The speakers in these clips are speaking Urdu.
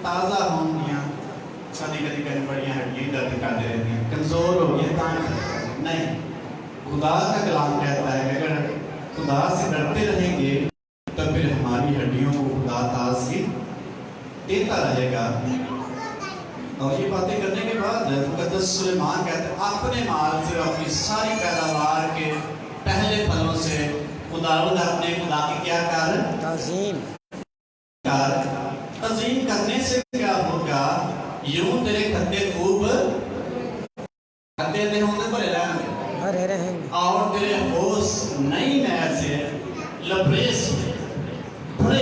تازہ ہوں گیا کدی کدی کہیں بڑیاں ہڈیاں درد کرتے رہتی ہیں کمزور ہو گیا نہیں خدا کا کلام کہتا ہے اگر خدا سے ڈرتے رہیں گے تو پھر ہماری ہڈیوں کو خدا تازگی دیتا رہے گا. اور یہ باتیں کرنے کے بعد مقدس سلیمان کہتے ہیں اپنے مال سے اپنی ساری پیداوار کے پہلے پھلوں سے خداوند اپنے خدا کی کیا کر تعظیم کرنے سے کیا ہوگا یوں تیرے کھتے خوب کھتے دے ہوں گے بھرے رہیں گے اور تیرے ہوش نئی نہر سے لبریز بڑے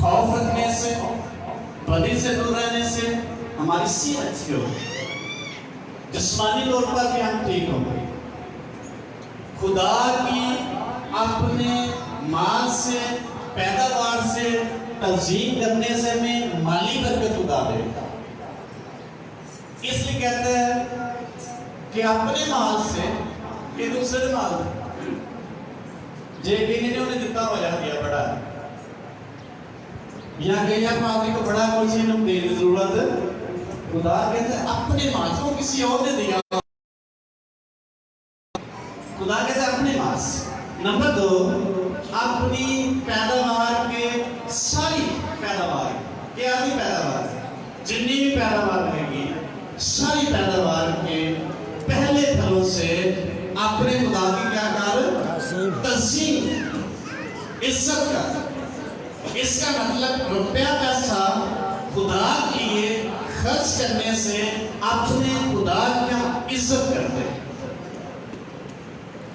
خوف رکھنے سے بدی سے دور رہنے سے ہماری صحت اچھی ہوگی جسمانی طور پر بھی ہم ٹھیک ہوں گے. خدا کی اپنے مال سے پیداوار سے تنظیم کرنے سے ہمیں مالی برکت خدا دے گا. اس لیے کہتے ہیں کہ اپنے مال سے کہ دوسرے مال جے کہ انہوں نے دیتا ہوا جا دیا بڑا یا کہ آپ آدمی کو بڑا کوئی چیز دے دی ضرورت خدا کہتے ہیں اپنے مال سے وہ کسی اور نے دیا خدا کہتے ہیں اپنے مال سے. نمبر 2 اپنی پیداوار کے ساری پیداوار کیا بھی پیداوار جتنی بھی پیداوار رہے گی ساری پیداوار کے پہلے پھلوں سے اپنے خدا کی کیا کر تعظیم عزت کر. اس کا مطلب روپیہ پیسہ خدا کے لیے خرچ کرنے سے اپنے خدا کی عزت کرتے ہیں.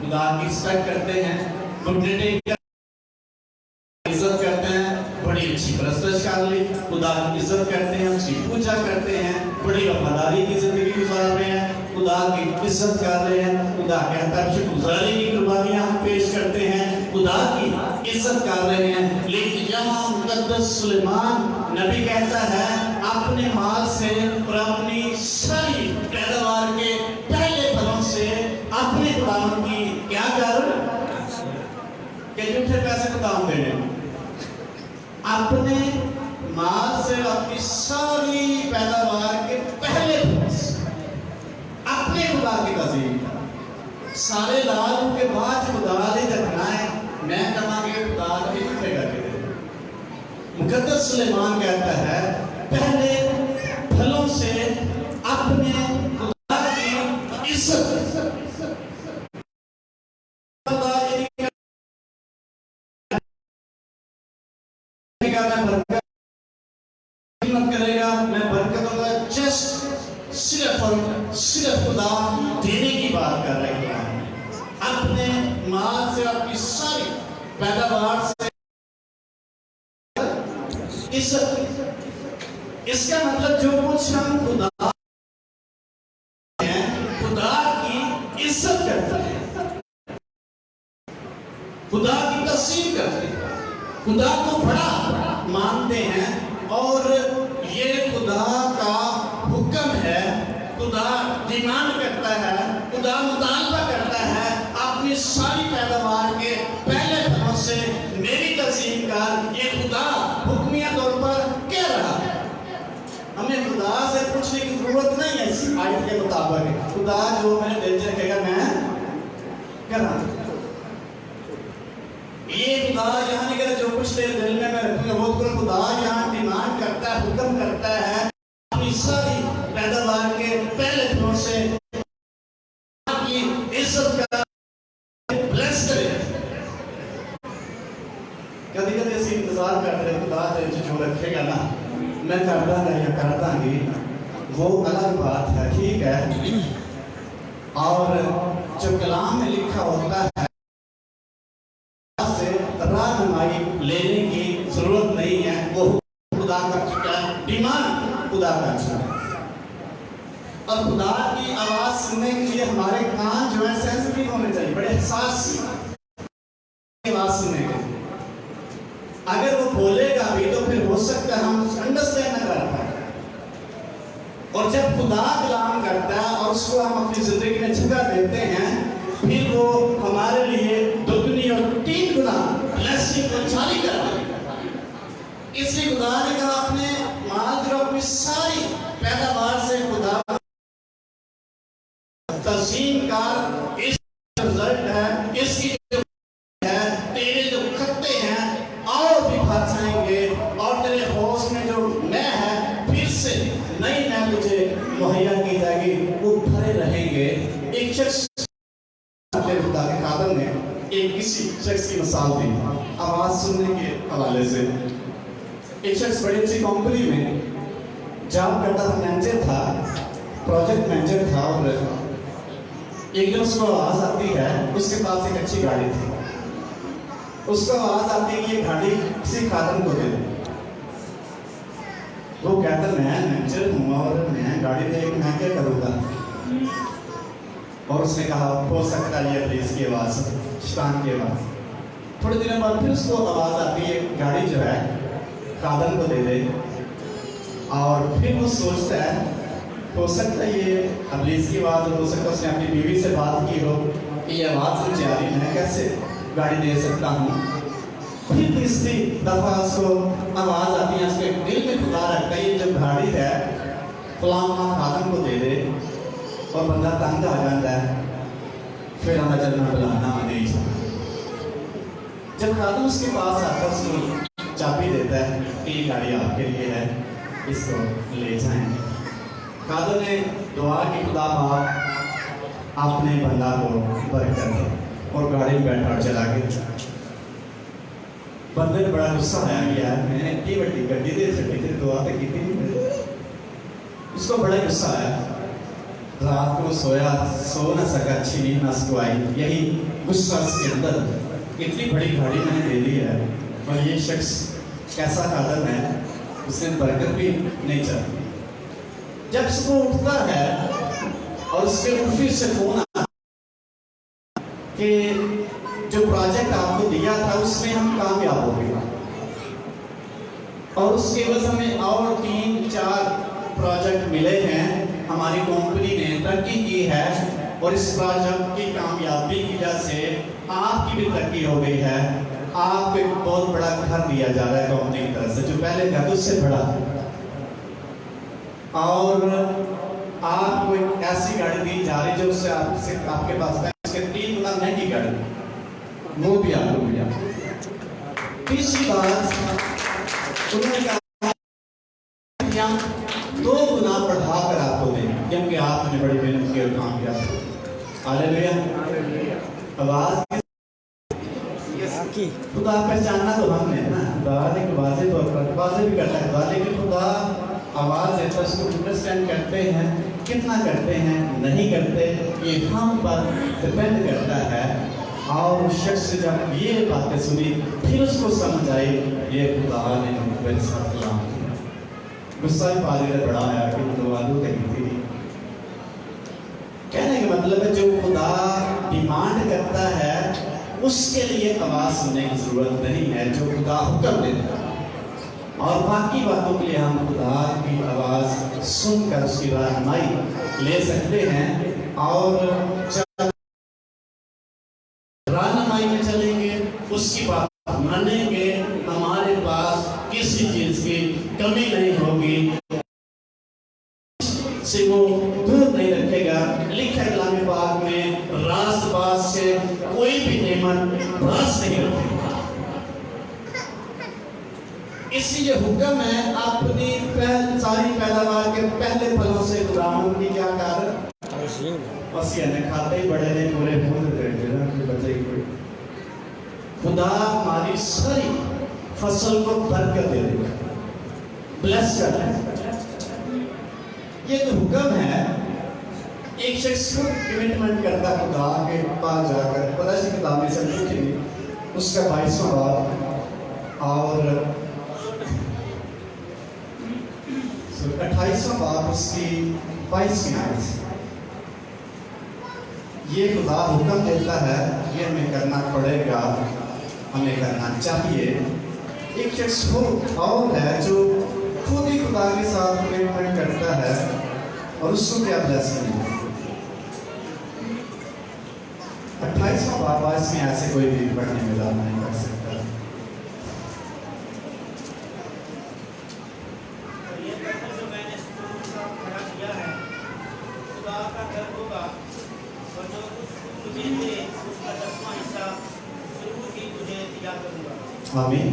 خدا کی عزت کرتے ہیں گھٹنے ٹیک کر عزت کرتے ہیں بڑی اچھی پرستش کر لی خدا کی عزت کرتے ہیں اس کی پوجا کرتے ہیں بڑی وفاداری کی زندگی گزار رہے ہیں خدا کی عزت کر رہے ہیں خدا کے طرف سے گزاری کی قربانیاں ہم پیش کرتے ہیں خدا کی عزت کر رہے ہیں. لیکن یہاں مقدس سلیمان نبی کہتا ہے اپنے مال سے اور اپنی ساری پیداوار کے پہلے پھلوں سے اپنے خداوند کی کیا کر کہ جھوٹے پیسے خداوند دینے اپنے مال سے اپنی ساری پیداوار کے پہلے پھلوں سے اپنے خدا کی تعظیم کر. سارے لالوں کے بعد خدا نے جتنا ہے میں کہاں کہ خدا نے جھوٹے کر کے دے. مقدس سلیمان کہتا ہے پہلے پھلوں سے اپنے خدا کی عزت کرے گا میں برکتوں کا جسٹ صرف اور صرف خدا دینے کی بات کر رہے ہیں. اپنے مال سے اپنی ساری پیداوار سے عزت. اس کا مطلب جو کچھ ہم خدا ہیں خدا کی عزت کرتے ہیں خدا کی تعظیم کرتے ہیں خدا کو بڑا مانتے ہیں اور یہ خدا کا حکم ہے. خدا ڈیمانڈ کرتا ہے خدا مطالبہ کرتا ہے اپنی ساری پیداوار کے پہلے پھلوں سے میری تعظیم کر. یہ خدا حکمیہ طور پر کہہ رہا ہے. ہمیں خدا سے پوچھنے کی ضرورت نہیں ہے اس آیت کے مطابق خدا جو میرے دل سے رکھے گا میں کر رہا ہوں. یہ خدا یہاں نہیں کہتا جو کچھ تیرے دل میں رکھوں گا وہ خدا یہاں ڈیمانڈ کرتا ہے حکم کرتا ہے اپنی ساری پیداوار کے پہلے پھلوں سے کی عزت کا بلیس کرے. کبھی کبھی ایسی انتظار کرتے ہیں خدا جو رکھے گا نا میں کرتا گا یا کرتا گی وہ الگ بات ہے ٹھیک ہے. اور جو کلام میں لکھا ہوتا ہے رہنمائی لینے کی ضرورت نہیں ہے وہ خدا کر چکا ہے ڈیمانڈ خدا کر چکا ہے. اور خدا کی آواز سننے کے لیے ہمارے کان جو ہے سینسٹیو ہونے چاہیے بڑے حساس آواز سننے کے لیے. اگر وہ بولے گا بھی تو پھر ہو سکتا ہے ہم انڈرسٹینڈ نہ کر پائیں. اور جب خدا کلام کرتا ہے اور اس کو ہم اپنی زندگی میں جگہ دیتے ہیں پھر وہ ہمارے لیے رزق کو جاری کر دے. اس لیے خدا نے کہا اپنے مال جو اپنی ساری پیداوار سے خدا تقسیم کر. اس رزلٹ ہے اس کی جو ہے تیرے جو کھتے ہیں اور بھی بھر جائیں گے اور تیرے حوض میں جو نہ ہے پھر سے نئی نہ تجھے مہیا کی جائے گی وہ بھرے رہیں گے. ایک شخص خدا کے خادم نے ایک کسی شخص کی مثال دی آواز سننے کے حوالے سے. ایک شخص بڑی اچھی کمپنی میں جاب کرتا تھا, مینیجر تھا, پروجیکٹ مینیجر تھا. اور ایک دن اس کو آواز آتی ہے, اس کے پاس ایک اچھی گاڑی تھی, اس کو آواز آتی ہے کہ یہ گاڑی کسی خادم کو دے دے. وہ کہتا میں مینیجر ہوں اور میں گاڑی دے کے میں کیا کروں گا. اور اس نے کہا ہو سکتا ہے یہ پولیس کی آواز, شیطان کی آواز. تھوڑے دنوں بعد پھر اس کو آواز آتی ہے گاڑی جو ہے خادم کو دے دے. اور پھر وہ سوچتا ہے ہو سکتا ہے یہ ابلیس کی آواز ہو سکتا ہے اس نے اپنی بیوی سے بات کی ہو کہ یہ آواز مجھے آ رہی ہے, میں کیسے گاڑی دے سکتا ہوں. پھر تیسری دفعہ اس کو آواز آتی ہے, اس کے دل میں خدا رکھتا ہے یہ جو گاڑی ہے فلاں خادم کو دے دے. اور بندہ تنگ آ جاتا ہے, پھر ہمیں چلنا بلانا نہیں چاہتا. جب خادم اس کے پاس آتا ہے اس کو چابی دیتا ہے کہ یہ گاڑی آپ کے لیے ہے, اس کو لے جائیں. خادم نے دعا کی خدا باپ اپنے بندہ کو برکت دے اور گاڑی میں بیٹھا اور چلا گیا. بندے نے بڑا غصہ آیا کہ یار میں نے اتنی بڑی گڈی دے سکتی تھی, دعا تو کی تھی. اس کو بڑا غصہ آیا, رات کو سویا, سو نہ سکا, اچھی نیند نہ اس کو آئی. یہی غصہ اس کے اندر, اتنی بڑی گاڑی میں نے دے دی ہے اور یہ شخص کیسا خادم ہے, اس نے برکت بھی نہیں چاہتی. جب صبح اٹھتا ہے اور اس کے آفس سے فون آتا کہ جو پروجیکٹ آپ کو دیا تھا اس میں ہم کامیاب ہو گئے اور اس کے عوض ہمیں اور 3-4 پروجیکٹ ملے ہیں, ہماری کمپنی نے ترقی کی ہے اور اس پروجیکٹ کی کامیابی کی وجہ سے آپ کی بھی ترقی ہو گئی ہے. آپ کو ایک بہت بڑا گھر دیا جا رہا ہے کمپنی کی طرف سے, جو پہلے گھر اس سے بڑا ہے. اور آپ کو ایک ایسی گاڑی دی جا رہی جو اس سے آپ کے پاس ہے, اس کے 3 گنا مہنگی گاڑی, وہ بھی آپ کو ملا. تیسری بات انہوں نے کہا 2 گنا بڑھا کر آپ کو دیں کیونکہ آپ نے بڑی محنت کی اور کام کیا. ہاللیلویا. آواز خدا پہچاننا تو ہم نے نا, خدا ایک واضح طور پر واضح بھی کرتا ہے خدا, لیکن خدا آواز دیتا ہے اس کو انڈرسٹینڈ کرتے ہیں, کتنا کرتے ہیں نہیں کرتے یہ ہم پر ڈپینڈ کرتا ہے. اور شخص سے جب یہ باتیں سنی پھر اس کو سمجھ آئی یہ خدا نے میرے ساتھ کلام کیا. غصہ بھی پادری نے بڑا آیا کہ تو آلو کہیں تھی. کہنے کا مطلب ہے جو خدا ڈیمانڈ کرتا ہے اس کے لیے آواز سننے کی ضرورت نہیں ہے, جو خدا حکم دیتا ہے. اور باقی باتوں کے لیے ہم خدا کی آواز سن کر اس کی رہنمائی لے سکتے ہیں اور رہنمائی میں چلیں گے, اس کی بات مانیں گے, ہمارے پاس کسی چیز کی کمی نہیں ہوگی, سے وہ دور نہیں رکھے گا. لکھا ہے کلام پاک میں راست باز سے کوئی بھی نعمت باز نہیں رکھے گا. اسی یہ حکم ہے اپنی ساری پیداوار کے پہلے پھلوں سے خداوند کی کیا کار وسیع نے کھاتے ہی بڑے نے پورے پھول دیتے ہیں بچے کوئی. خدا ہماری ساری فصل کو برکت دے دے گا, بلیس کر دے گا. یہ جو حکم ہے ایک شخص کو کمٹمنٹ کرتا خدا کے پاس جا کر, پتہ سی کتاب میں سے لکھی اس کا 22واں باب اور 28واں باب اس کی 22ویں آیت. یہ خدا حکم دیتا ہے یہ ہمیں کرنا پڑے گا, ہمیں کرنا چاہیے. ایک شخص اور ہے جو خود ہی خدا کے ساتھ کمٹمنٹ کرتا ہے اور اس کو کیا بلیسنگ ہے. 28واں باب اس میں ایسے کوئی بھی پڑھنے میں نہیں کر سکتا. پھر میں اس کا 10واں حصہ ضرور ہی تجھے دیا کروں گا۔ آمین۔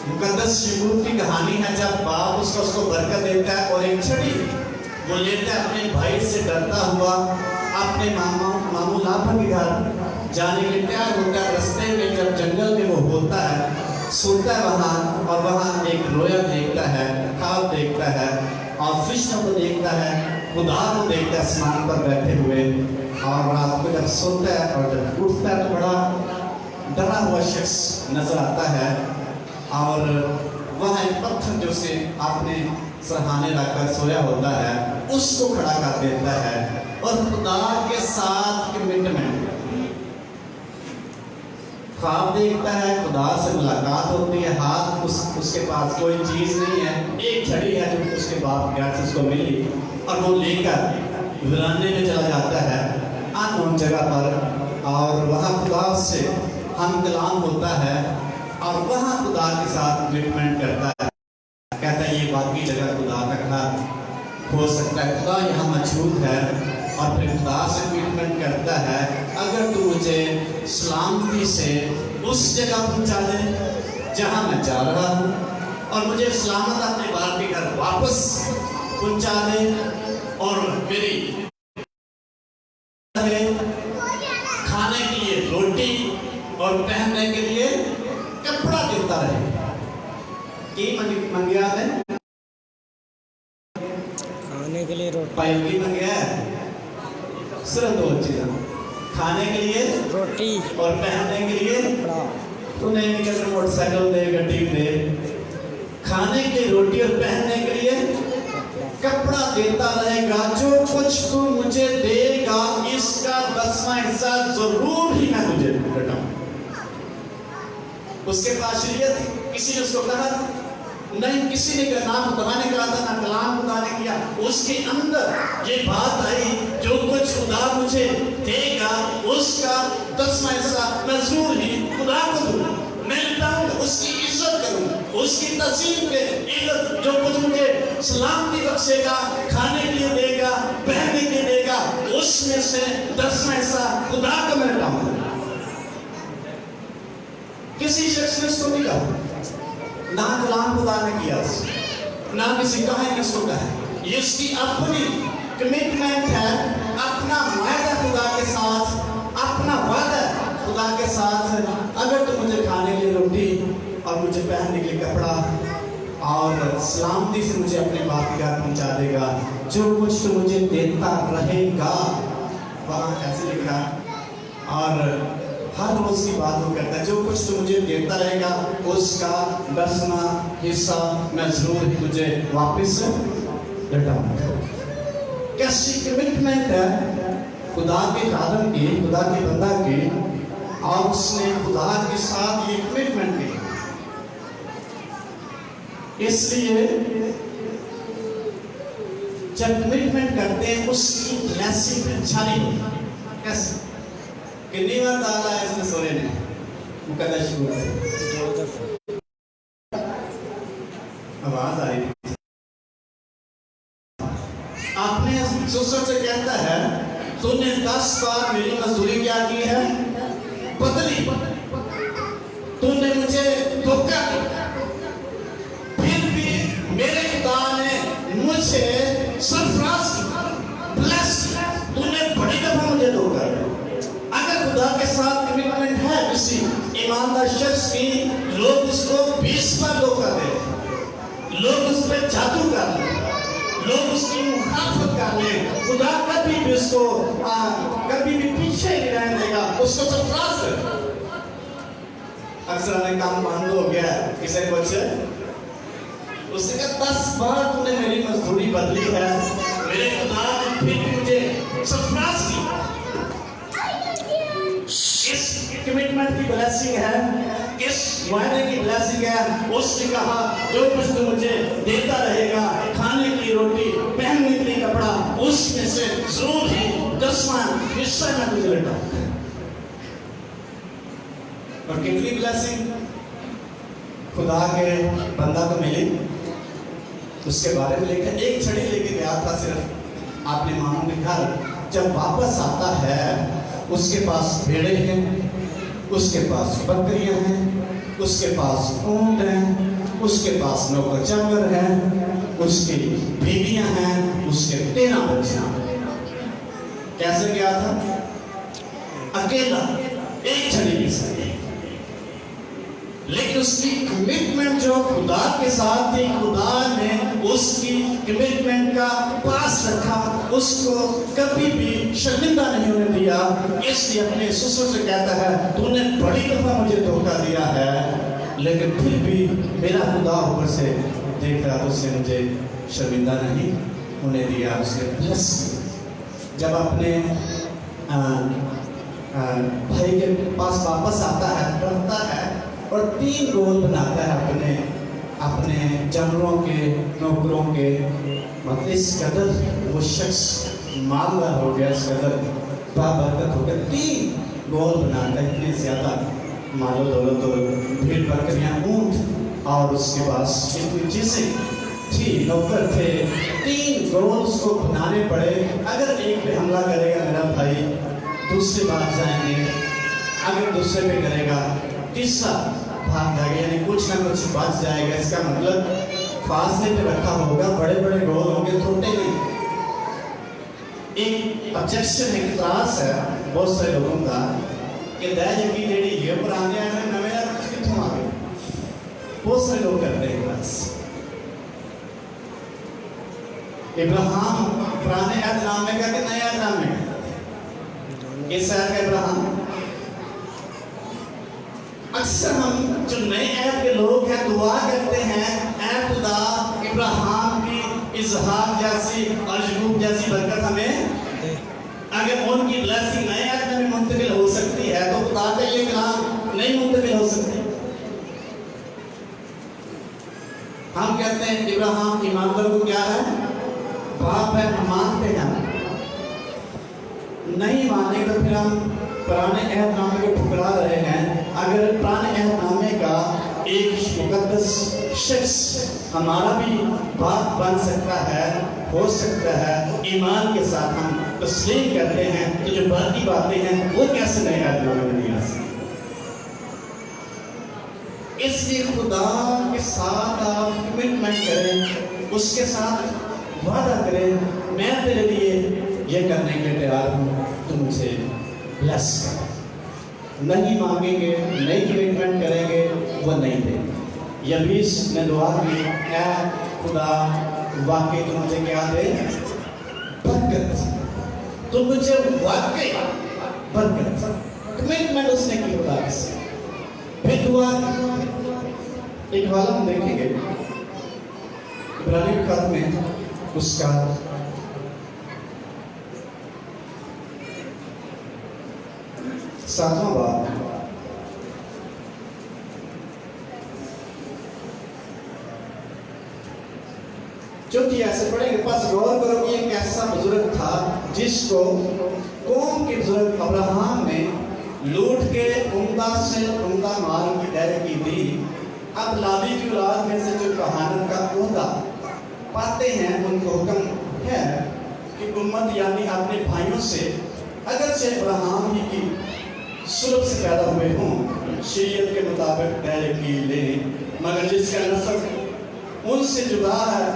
مقدس شمول کی کہانی ہے جب باپ اس کو برکت دیتا ہے اور ایک چھڑی وہ لیتا ہے اپنے بھائی سے ڈرتا ہوا اپنے ماموں لاپا کے گھر جانے کے تیار ہوتا ہے۔ رستے میں جب جنگل میں وہ ہوتا ہے سوتا ہے وہاں، اور وہاں ایک رویا دیکھتا ہے، خواب دیکھتا ہے، اور فرشتوں کو دیکھتا ہے، خدا کو دیکھتا ہے آسمان پر بیٹھے ہوئے، اور رات کو جب سوتا ہے اور جب اٹھتا ہے تو بڑا ڈرا ہوا شخص نظر آتا ہے، اور وہاں ایک پتھر جو سے آپ نے سرہانے رکھ کر سویا ہوتا ہے اس کو کھڑا کر دیتا ہے، اور خدا کے ساتھ کمٹمنٹ، خواب دیکھتا ہے، خدا سے ملاقات ہوتی ہے، ہاتھ اس کے پاس کوئی چیز نہیں ہے، ایک چھڑی ہے جو اس کے باپ گھر سے اس کو ملی، اور وہ لے کر ویرانے میں چلا جاتا ہے انون جگہ پر، اور وہاں خدا سے ہم کلام ہوتا ہے، اور وہاں خدا کے ساتھ کمٹمنٹ کرتا ہے، کہتا ہے یہ باقی جگہ خدا کا گھر ہو سکتا ہے، خدا یہاں موجود ہے، اور پھر خدا سے کمٹمنٹ کرتا ہے اگر تو مجھے سلامتی سے اس جگہ پہنچا دے جہاں میں جا رہا ہوں، اور مجھے سلامت اپنے باپ کے گھر واپس پہنچا دے، اور میری کھانے کے لیے روٹی اور پہننے کے لیے کپڑا دیتا رہے۔ کی منگیا ہے؟ کھانے کے لیے روٹی، پائلگی منگیا ہے، صرف دو چیزیں، کھانے کے لیے روٹی اور پہننے کے لیے کپڑا۔ تو نہیں کہ موٹر سائیکل دے، گاڑی دے، کھانے کے لیے روٹی اور پہننے کے لیے کپڑا دیتا رہے گا، جو کچھ تو مجھے دے گا اس کا 10واں حصہ ضرور ہی میں تجھے لوٹاؤں۔ اس کے پاس شریعت، کسی نے اس کو کہا نہیں، کسی نے کہا، نہ خدا نے کہا تھا، نہ کلام خدا نے کیا، اس کے اندر یہ بات آئی جو کچھ خدا مجھے دے گا اس کا 10واں حصہ میں ضرور ہی خدا کو دوں، میں لوٹاؤں گا، اس کی عزت کروں گا، اس کی تعظیم کے عزت، جو کچھ مجھے سلامتی بخشے گا، کھانے کے لیے دے گا، پہننے کے لیے دے گا، اس میں سے 10واں حصہ خدا کو میں لوٹاؤں گا۔ کسی شخص نے اس کو نہیں کہا، نہ کلام خدا نے کیا، نہ کسی کہا نے اس کو کہا، یہ اس کی اپنی کمٹمنٹ ہے، اپنا وعدہ خدا کے ساتھ، اپنا وعدہ خدا کے ساتھ، اگر تو مجھے کھانے کے لیے روٹی اور مجھے پہننے کے لیے کپڑا اور سلامتی سے مجھے اپنے باپ کے گھر پہنچا دے گا، جو کچھ تو مجھے دیتا رہے گا، وہاں ایسے لکھا، اور ہر روز کی بات وہ کرتا ہے، جو کچھ تو مجھے دیتا رہے گا اس کا 10واں حصہ میں ضرور ہی تجھے واپس لوٹاؤں گا۔ کیسی کمٹمنٹ ہے خدا کے خادم کی، خدا کے بندہ کی، اور اس نے خدا کے ساتھ یہ کمٹمنٹ کی۔ اس لیے جب کمٹمنٹ کرتے ہیں اس کی بلیسنگ پھر جاری ہوتی ہے۔ کیسے؟ کتنی بار ڈالا ہے اس نے سورے نے مقدس شروع ہے، آواز آئی، آپ نے سسر سے کہتا ہے تو نے 10 بار میری مزدوری کیا کی ہے، بدلی، تو نے مجھے دھوکہ دیا، پھر بھی میرے خدا نے مجھے سرفراز کیا، بلیس کیا، تو نے بڑی دفعہ مجھے دھوکہ دیا۔ اگر خدا کے ساتھ کمٹمنٹ ہے کسی ایماندار شخص کی، لوگ اس کو 20 بار دھوکہ دے، لوگ اس پہ جادو کر لیں، لوگ اس کی مخالفت کر لیں، خدا کبھی بھی اس کو کبھی بھی پیچھے نہیں رہنے دے گا، اس کو سرفراز کرے گا۔ اکثر ہمیں کام بند ہو گیا ہے، کسی نے پوچھے، اس نے کہا 10 بار تو نے میری مزدوری بدلی ہے، میرے خدا نے پھر بھی مجھے سرفراز کیا۔ اس کمٹمنٹ کی بلیسنگ ہے، اس وعدے کی بلیسنگ ہے، اس نے کہا جو کچھ تو مجھے دیتا رہے گا، کھانے کی روٹی، پہننے کے لیے کپڑا، اس میں سے ضرور ہی 10واں حصہ میں تجھے لوٹاؤں گا۔ اور کتنی بلیسنگ خدا کے بندہ کو ملی، اس کے بارے میں لکھا، ایک چھڑی لے کے گیا تھا صرف اپنے ماموں کے گھر، جب واپس آتا ہے اس کے پاس بھیڑے ہیں، اس کے پاس بکریاں ہیں، اس کے پاس اونٹ ہیں، اس کے پاس نوکر چاکر ہیں، اس کی بیویاں ہیں، اس کے 13 بچے ہیں۔ کیسے گیا تھا؟ اکیلا، ایک چھڑی کی سکتے، لیکن اس کی کمٹمنٹ جو خدا کے ساتھ تھی، خدا نے اس کی کمٹمنٹ کا پاس رکھا، اس کو کبھی بھی شرمندہ نہیں ہونے دیا۔ اس لیے اپنے سسر سے کہتا ہے تو نے بڑی دفعہ مجھے دھوکہ دیا ہے، لیکن پھر بھی میرا خدا اوپر سے دیکھ رہا، اس نے مجھے شرمندہ نہیں ہونے دیا، اس نے بلس کیا۔ جب اپنے بھائی کے پاس واپس آتا ہے، ڈرتا ہے اور 3 گول بناتا ہے اپنے جانوروں کے، نوکروں کے، مطلب اس قدر وہ شخص مالدار ہو گیا، اس قدر بابرکت ہو گیا، 3 گول بناتا ہے، اتنے زیادہ مال و دولت اور بھیڑ بکریاں، اونٹ، اور اس کے پاس اتنی چیزیں تھی، نوکر تھے، 3 گول اس کو بنانے پڑے۔ اگر ایک پہ حملہ کرے گا میرا بھائی، دوسرے بھاگ جائیں گے، اگر دوسرے پہ کرے گا تیسرا بھاگ جائے گا، یعنی کچھ نہ کچھ بچ جائے گا۔ اس کا مطلب فاصلے پہ رکھا ہوگا، بڑے بڑے گول ہوں گے، چھوٹے نہیں۔ ایک objection ہے، اعتراض ہے بہت سارے لوگوں کا کہ دہ یقین جیڑی یہ پرانے آئے ہیں، نویں کچھ کتوں آ گئے، بہت سارے لوگ کرتے ہیں اعتراض۔ ابراہیم پرانے عہد نامے کا کہ نئے عہد نامے کا؟ کس عہد کا ابراہیم؟ اکثر ہم جو نئے عہد کے لوگ ہیں دعا کرتے ہیں، اے خدا ابراہیم کی، اسحاق جیسی اور یعقوب جیسی برکت ہمیں، اگر ان کی بلیسنگ نئے عہد میں منتقل ہو سکتی ہے تو خدا کا یہ کلام نہیں منتقل ہو سکتی۔ ہم کہتے ہیں ابراہیم ایماندار کو کیا ہے؟ باپ ہے، ہم مانتے ہیں، نہیں مانے تو پھر ہم پرانے عہد نامے کو ٹھکرا رہے ہیں۔ اگر پرانے عہد نامے کا ایک مقدس شخص ہمارا بھی باپ بن سکتا ہے، ہو سکتا ہے، ایمان کے ساتھ ہم تسلیم کرتے ہیں، تو جو باقی باتیں ہیں وہ کیسے نئے عہد نامے میں نہیں آ سکتی؟ اس لیے خدا کے ساتھ آپ کمٹمنٹ کریں، اس کے ساتھ وعدہ کریں، میں تیرے لیے یہ کرنے کے تیار ہوں، تو مجھے بلیس کر۔ نہیں مانگیں گے، نہیں کمٹمنٹ کریں گے، وہ نہیں دیں گے۔ یبیس نے دعا کی، اے خدا واقعی تو مجھے کیا دے؟ برکت، تو مجھے واقعی برکت۔ کمٹمنٹ اس نے کی خدا کے ساتھ۔ پھر دعا ایک والا ہم دیکھیں گے عبرانی خط میں، اس کا 7واں باب، چونکہ ایسے پڑھیں گے، پس غور کرو کہ ایک ایسا بزرگ تھا جس کو قوم کے بزرگ ابراہیم نے لوٹ کے عمدہ سے عمدہ مال کی ادائیگی دی۔ اب لاوی کی اولاد میں سے جو کہانت کا عہدہ پاتے ہیں، ان کو حکم ہے کہ امت یعنی اپنے بھائیوں سے، اگرچہ ابراہیم ہی کی سلب سے پیدا ہوئے ہوں، شریعت کے مطابق ادائیگی لیں، مگر جس کا نسل ان سے جدا ہے،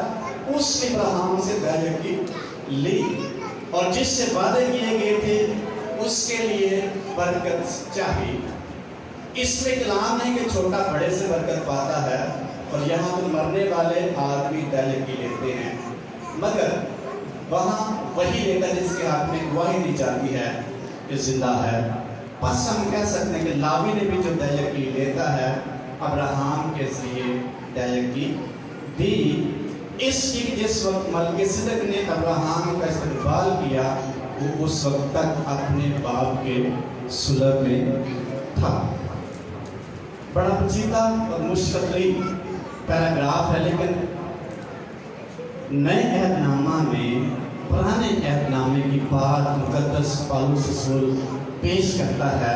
اس نے ابراہیم سے ادائیگی لی، اور جس سے وعدے کیے گئے تھے اس کے لیے برکت چاہیے۔ اس میں کلام نہیں کہ چھوٹا بڑے سے برکت پاتا ہے، اور یہاں تو مرنے والے آدمی ادائیگی لیتے ہیں، مگر وہاں وہی لیتا جس کے ہاتھ میں گواہی دی جاتی ہے کہ زندہ ہے۔ بس ہم کہہ سکتے ہیں کہ لاوی نے بھی جو ادائیگی لیتا ہے، ابراہیم کے ذریعے ادائیگی دی، اس کی جس وقت ملک صدق نے ابراہیم کا استقبال کیا، وہ اس وقت تک اپنے باپ کے صلب میں تھا۔ بڑا پیچیدہ اور مشکل پیراگراف ہے، لیکن نئے عہد نامہ میں پرانے عہد نامے کی بات مقدس پالوس رسول پیش کرتا ہے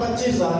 25,000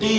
3